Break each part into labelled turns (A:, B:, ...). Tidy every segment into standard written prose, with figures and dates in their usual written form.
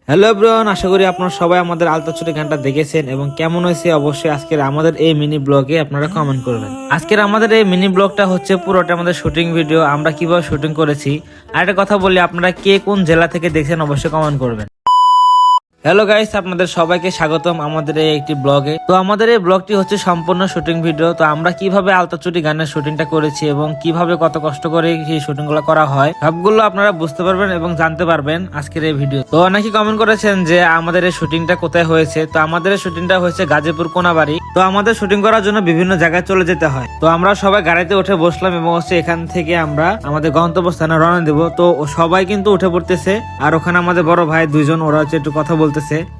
A: Hello everyone, আশা করি আপনারা সবাই আমাদের আলতাচুরি গানটা দেখেছেন এবং কেমন হয়েছে অবশ্যই আজকের আমাদের এই মিনি ব্লগে আপনারা কমেন্ট করবেন। আজকের আমাদের এই মিনি ব্লগটা হচ্ছে পুরোটা আমাদের শুটিং ভিডিও, আমরা কিভাবে শুটিং করেছি। আর একটা কথা বলি, আপনারা কে কোন জেলা থেকে দেখছেন অবশ্যই কমেন্ট করবেন। হ্যালো গাইস, আপনাদের সবাইকে স্বাগতম আমাদের এই একটি ব্লগে। তো আমাদের এই ব্লগটি হচ্ছে সম্পূর্ণ শুটিং ভিডিও। তো আমরা কিভাবে আলতাচুরি গানের শুটিংটা করেছি এবং কিভাবে কত কষ্ট করে সেই শুটিং গুলো করা হয় সবগুলো আপনারা বুঝতে পারবেন এবং জানতে পারবেন আজকের এই ভিডিও। তো অনেকে কমেন্ট করেছেন যে আমাদের এই শুটিংটা কোথায় হয়েছে। তো আমাদের এই শুটিংটা হয়েছে গাজীপুর কোনাবাড়ি। তো আমাদের শুটিং করার জন্য বিভিন্ন জায়গায় চলে যেতে হয়। তো আমরা সবাই গাড়িতে উঠে বসলাম এবং হচ্ছে এখান থেকে আমরা আমাদের গন্তব্যস্থানে রওনা দেব। তো সবাই কিন্তু উঠে পড়তেছে, আর ওখানে আমাদের বড় ভাই দুইজন, ওরা হচ্ছে একটু কথা বলতেছে।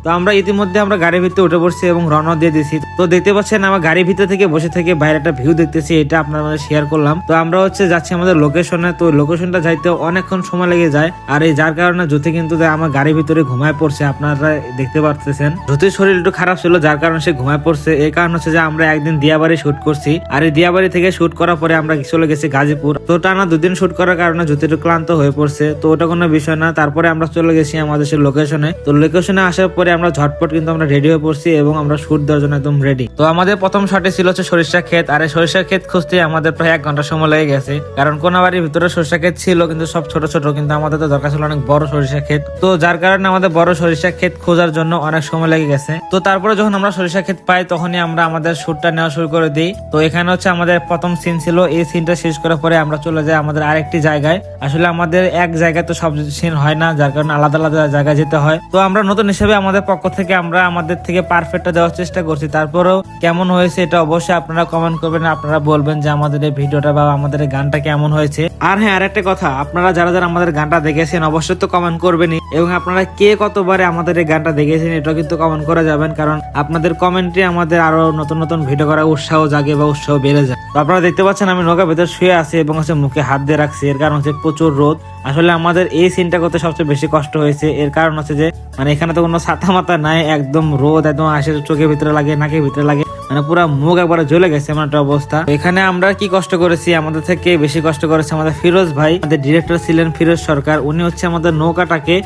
A: তো আমরা ইতিমধ্যে আমরা গাড়ির ভিতরে উঠে পড়ছি এবং রওনা দিয়ে দিয়েছি। তো দেখতে পাচ্ছেন আমার গাড়ির ভিতর থেকে বসে থেকে বাইরে একটা ভিউ দেখতেছি, এটা আপনার মধ্যে শেয়ার করলাম। তো আমরা হচ্ছে যাচ্ছি আমাদের লোকেশনে। তো লোকেশনটা যাইতে অনেকক্ষণ সময় লেগে যায়, আর এই যার কারণে জ্যোতি কিন্তু আমার গাড়ির ভিতরে ঘুমায় পড়ছে, আপনারা দেখতে পাচ্ছেন। জ্যোতির শরীর একটু খারাপ ছিল, যার কারণে সে ঘুমায় পড়ছে। এই কারণ হচ্ছে যে আমরা একদিন দিয়াবাড়ি শুট করছি, আর এই দিয়াবাড়ি থেকে শুট করার পরে আমরা চলে গেছি গাজীপুর। তো টানা দুদিন শুট করার কারণে জ্যোতি একটু ক্লান্ত হয়ে পড়ছে। তো ওটা কোনো বিষয় না। তারপরে আমরা চলে গেছি আমাদের সেই লোকেশনে। তো লোকেশনে আসার পরে আমরা ঝটপট কিন্তু আমরা রেডি হয়ে পড়ছি এবং আমরা শুট দেওয়ার জন্য একদম রেডি। তো আমাদের প্রথম শটে ছিল হচ্ছে সরিষা ক্ষেত, আর এই সরিষা ক্ষেত খুঁজতে আমাদের প্রায় 1 ঘন্টা সময় লেগে গেছে, কারণ কোনাবাড়ির ভিতরে সরিষা ক্ষেত ছিল কিন্তু সব ছোট ছোট, কিন্তু আমাদের তো দরকার ছিল অনেক বড় সরিষা ক্ষেত। তো যার কারণে আমাদের বড় সরিষা ক্ষেত খোঁজার জন্য অনেক সময় লেগে গেছে। তো তারপরে যখন আমরা সরিষা ক্ষেত পাই তখনই আমরা আমাদের শুটটা নেওয়া শুরু করে দিই। তো এখানে হচ্ছে আমাদের প্রথম সিন ছিল। এই সিনটা শেষ করার পরে আমরা চলে যাই আমাদের আরেকটি জায়গায়। আসলে আমাদের এক জায়গায় তো সব সিন হয় না, যার কারণে আলাদা আলাদা জায়গায় যেতে হয়। তো আমরা নতুন হিসেবে আমাদের পক্ষ থেকে আমরা আমাদের থেকে পারফেক্টটা দেওয়ার চেষ্টা করছি। তারপরেও কেমন হয়েছে এটা অবশ্যই আপনারা কমেন্ট করবেন, আপনারা বলবেন যে আমাদের এই ভিডিওটা বা আমাদের এই গানটা কেমন হয়েছে। আর হ্যাঁ, আরেকটা কথা, আপনারা যারা যারা আমাদের গানটা দেখেছেন অবশ্যই তো কমেন্ট করবেনই, এবং আপনারা কে কতবারে আমাদের এই গানটা দেখেছেন এটাও কিন্তু কমেন্ট করে যাবেন, কারণ আপনাদের কমেন্টে আমাদের আরো নতুন নতুন ভিডিও করার উৎসাহ জাগে বা উৎসাহ বেড়ে যায়। তো আপনারা দেখতে পাচ্ছেন আমি নৌকা ভেতর শুয়ে আছি এবং হচ্ছে মুখে হাত দিয়ে রাখছি, এর কারণ হচ্ছে প্রচুর রোদ। আসলে আমাদের এই সিনটা করতে সবচেয়ে বেশি কষ্ট হয়েছে, এর কারণ হচ্ছে যে এখানে তো কোনো ছাতা মাথা নাই, একদম রোদ একদম আসে, চোখের ভিতরে লাগে, নাকের ভিতরে লাগে, পুরো মুখ একবারে জ্বলে গেছে এমন একটা অবস্থা। এখানে আমরা কি কষ্ট করেছি, আমাদের থেকে বেশি কষ্ট করেছে আমাদের ফিরোজ ভাই। আমাদের ডিরেক্টর ছিলেন ফিরোজ সরকার, উনি হচ্ছে আমাদের নৌকাটাকে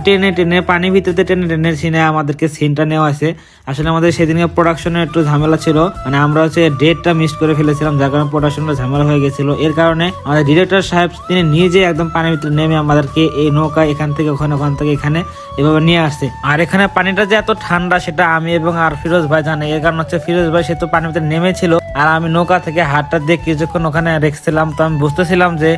A: টেনে টেনে পানির ভিতরে টেনে টেনে সিনে আমাদেরকে সিনটা নেওয়া আছে। আসলে আমাদের সেদিনকে প্রোডাকশনে একটু ঝামেলা ছিল, আমরা হচ্ছে ডেটটা মিস করে ফেলেছিলাম, যার কারণে প্রোডাকশনটা ঝামেলা হয়ে গেছিল। এর কারণে আমাদের ডিরেক্টর সাহেব তিনি নিজে একদম পানির ভিতরে নেমে আমাদেরকে এই নৌকা এখান থেকে ওখানে, ওখান থেকে এখানে এভাবে নিয়ে আসছে। আর এখানে পানিটা যে এত ঠান্ডা সেটা আমি এবং আর ফিরোজ ভাই জানে, এর কারণ হচ্ছে ফিরোজ ভাই সে তো পানির ভিতরে নেমেছিল, আর আমি নৌকা থেকে হাতটা দিয়ে কিছুক্ষণ ওখানে রেখেছিলাম। তো আমি বুঝতেছিলাম যে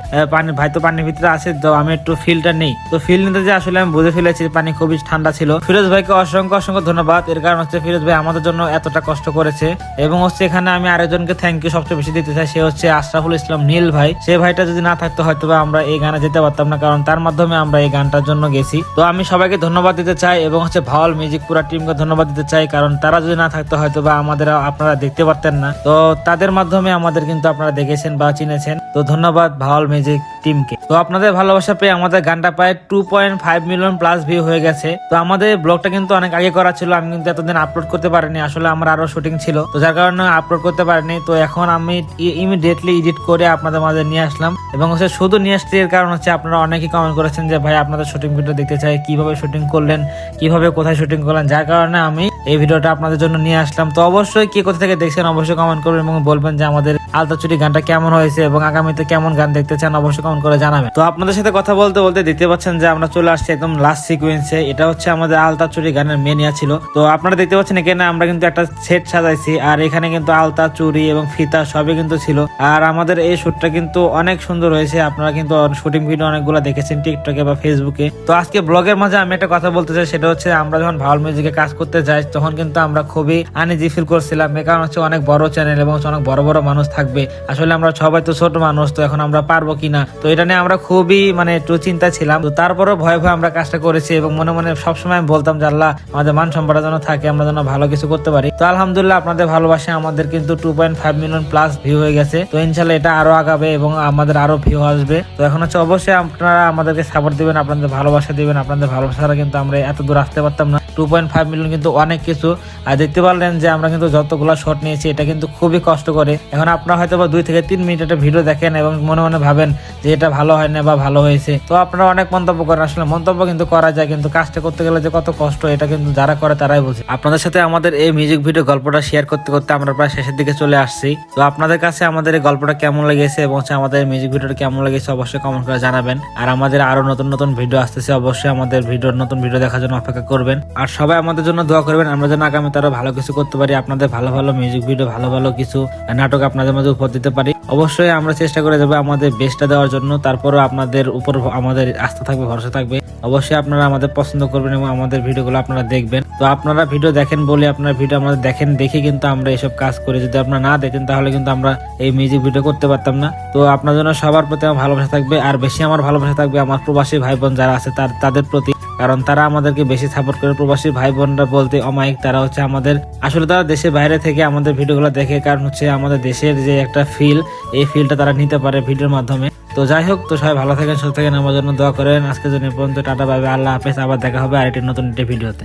A: ভাই তো পানির ভিতরে আছে, তো আমি একটু ফিলটা নেই। তো ফিল নিতে যে আসলে আমি বুঝে ফেলেছি পানি খুবই ঠান্ডা ছিল। ফিরোজ ভাইকে অসংখ্য অসংখ্য ধন্যবাদ, এর কারণ হচ্ছে ফিরোজ ভাই আমাদের জন্য এতটা কষ্ট করেছে। এবং হচ্ছে এখানে আমি আরেকজনকে থ্যাংক ইউ সবচেয়ে বেশি দিতে চাই, সে হচ্ছে আশরাফুল ইসলাম নীল ভাই। সে ভাইটা যদি না থাকতো হয়তো আমরা এই গানে যেতে পারতাম না, কারণ তার মাধ্যমে আমরা এই গানটার জন্য গেছি। তো আমি সবাইকে ধন্যবাদ দিতে চাই এবং হচ্ছে ভাওয়াল মিউজিক পুরো টিমকে ধন্যবাদ দিতে চাই, কারণ তারা যদি না থাকতো হয়তো বা আমাদের আপনারা দেখতে পারতেন না। তো তাদের মাধ্যমে আমাদের কিন্তু আপনারা দেখেছেন বা চিনেছেন। তো ধন্যবাদ ভাওয়াল মিউজিক টিমকে। তো আপনাদের ভালোবাসা পেয়ে আমাদের গানটা প্রায় 2.5 মিলিয়ন প্লাস ভিউ হয়ে গেছে। তো আমাদের ব্লগটা কিন্তু অনেক আগে করা ছিল, আমি কিন্তু এতদিন আপলোড করতে পারিনি, আসলে আমার আরো শুটিং ছিল, তো যার কারণে আপলোড করতে পারিনি। তো এখন আমি ইমিডিয়েটলি এডিট করে আপনাদের মাঝে নিয়ে আসলাম, এবং হচ্ছে শুধু নিয়ে আসতে এর কারণ হচ্ছে আপনারা অনেকেই কমেন্ট করেছেন যে ভাই আপনাদের শুটিং ভিডিও দেখতে চাই, কিভাবে শুটিং করলেন, কিভাবে কোথায় শুটিং করলেন, যার কারণে আমি এই ভিডিওটা আপনাদের জন্য নিয়ে আসলাম। তো অবশ্যই কে কোথা থেকে দেখছেন অবশ্যই কমেন্ট করবেন এবং বলবেন যে আমাদের আলতাচুরি গানটা কেমন হয়েছে এবং আগামীতে কেমন গান দেখতে চান অবশ্যই কমেন্ট করে জানাবেন। তো আপনাদের সাথে কথা বলতে বলতে দেখতে পাচ্ছেন যে আমরা চলে আসছি একদম লাস্ট সিকোয়েন্সে। এটা হচ্ছে আমাদের আলতাচুরি গানের মেনিয়া ছিল। তো আপনারা দেখতে পাচ্ছেন এখানে আমরা কিন্তু একটা সেট সাজাইছি, আর এখানে কিন্তু আলতা, চুরি এবং ফিতা সবই কিন্তু ছিল। আর আমাদের এই শুটটা কিন্তু অনেক সুন্দর হয়েছে, আপনারা কিন্তু শুটিং ভিডিও অনেকগুলো দেখেছেন টিকটকে বা ফেসবুকে। তো আজকে ব্লগের মাঝে আমি একটা কথা বলতে চাই, সেটা হচ্ছে আমরা যখন ভাওয়াল মিউজিকে কাজ করতে যাই তখন কিন্তু আমরা খুবই আনইজি ফিল করছিলাম, এর কারণ হচ্ছে অনেক বড় চ্যানেল এবং অনেক বড় বড় মানুষ থাকবে। আসলে আমরা সবাই তো ছোট মানুষ, তো এখন আমরা পারবো কিনা, তো এটা নিয়ে আমরা খুবই একটু চিন্তা ছিলাম। তো তারপরও ভয়ে ভয়ে আমরা কাজটা করেছি এবং মনে মনে সবসময় আমি বলতাম যে আল্লাহ আমাদের মান সম্মানের জন্য থাকে, আমরা যেন ভালো কিছু করতে পারি। তো আলহামদুলিল্লাহ আপনাদের ভালোবাসে আমাদের কিন্তু 2.5 মিলিয়ন প্লাস ভিউ হয়ে গেছে। তো ইনশাল্লাহ এটা আরো আগাবে এবং আমাদের আরো ভিউ আসবে। তো এখন হচ্ছে অবশ্যই আপনারা আমাদেরকে সাপোর্ট দিবেন, আপনাদের ভালোবাসা দিবেন, আপনাদের ভালোবাসা কিন্তু আমরা এত দূর আসতে পারতাম না। 2.5 মিলিয়ন কিন্তু অনেক কিছু। আর দেখতে পারলেন যে আমরা কিন্তু যতগুলো শট নিয়েছি এটা কিন্তু খুবই কষ্ট করে। এখন আপনারা হয়তো বা 2 থেকে 3 মিনিট একটা ভিডিও দেখেন এবং মনে মনে ভাবেন যে এটা ভালো হয় না বা ভালো হয়েছে, তো আপনারা অনেক মন্তব্য করেন। আসলে মন্তব্য কিন্তু করা যায়, কিন্তু কাজটা করতে গেলে যে কত কষ্ট এটা কিন্তু যারা করে তারাই বোঝে। আপনাদের সাথে আমাদের এই মিউজিক ভিডিও গল্পটা শেয়ার করতে করতে আমরা প্রায় শেষের দিকে চলে আসছি। তো আপনাদের কাছে আমাদের এই গল্পটা কেমন লেগেছে এবং আমাদের মিউজিক ভিডিওটা কেমন লেগেছে অবশ্যই কমেন্ট করে জানাবেন। আর আমাদের আরো নতুন নতুন ভিডিও আসতেছে, অবশ্যই আমাদের নতুন ভিডিও দেখার জন্য অপেক্ষা করবেন। আর সবাই আমাদের জন্য দোয়া করবেন, আমরা যেন আগামীতে আরো ভালো কিছু করতে পারি, আপনাদের ভালো ভালো মিউজিক ভিডিও, ভালো ভালো কিছু নাটক আপনাদের মাঝে উপহার দিতে পারি। অবশ্যই আমরা চেষ্টা করে যাবো আমাদের বেস্টটা দেওয়ার জন্য। তারপরও আপনাদের উপর আমাদের আস্থা থাকবে, ভরসা থাকবে। অবশ্যই আপনারা আমাদের পছন্দ করবেন এবং আমাদের ভিডিওগুলো আপনারা দেখবেন। তো আপনারা ভিডিও দেখেন বলে, আপনারা ভিডিও আমাদের দেখেন দেখে কিন্তু আমরা এসব কাজ করি। যদি আপনারা না দেখেন তাহলে কিন্তু আমরা এই মিউজিক ভিডিও করতে পারতাম না। তো আপনার জন্য সবার প্রতি আমার ভালোবাসা থাকবে, আর বেশি আমার ভালোবাসা থাকবে আমার প্রবাসী ভাই বোন যারা আছে তাদের প্রতি, কারণ তারা আমাদেরকে বেশি সাপোর্ট করে। প্রবাসী ভাই বোনরা বলতে অমায়িক, তারা হচ্ছে আমাদের আসলে তারা দেশের বাইরে থেকে আমাদের ভিডিওগুলো দেখে, কারণ হচ্ছে আমাদের দেশের যে একটা ফিল, এই ফিলটা তারা নিতে পারে ভিডিওর মাধ্যমে। তো যাই হোক, তো সবাই ভালো থাকেন, সুস্থ থাকেন, আমার জন্য দোয়া করেন। আজকের জন্য এই পর্যন্ত, টাটা, বাই বাই, আল্লাহ হাফেজ। আবার দেখা হবে আরেকটি নতুন ভিডিওতে।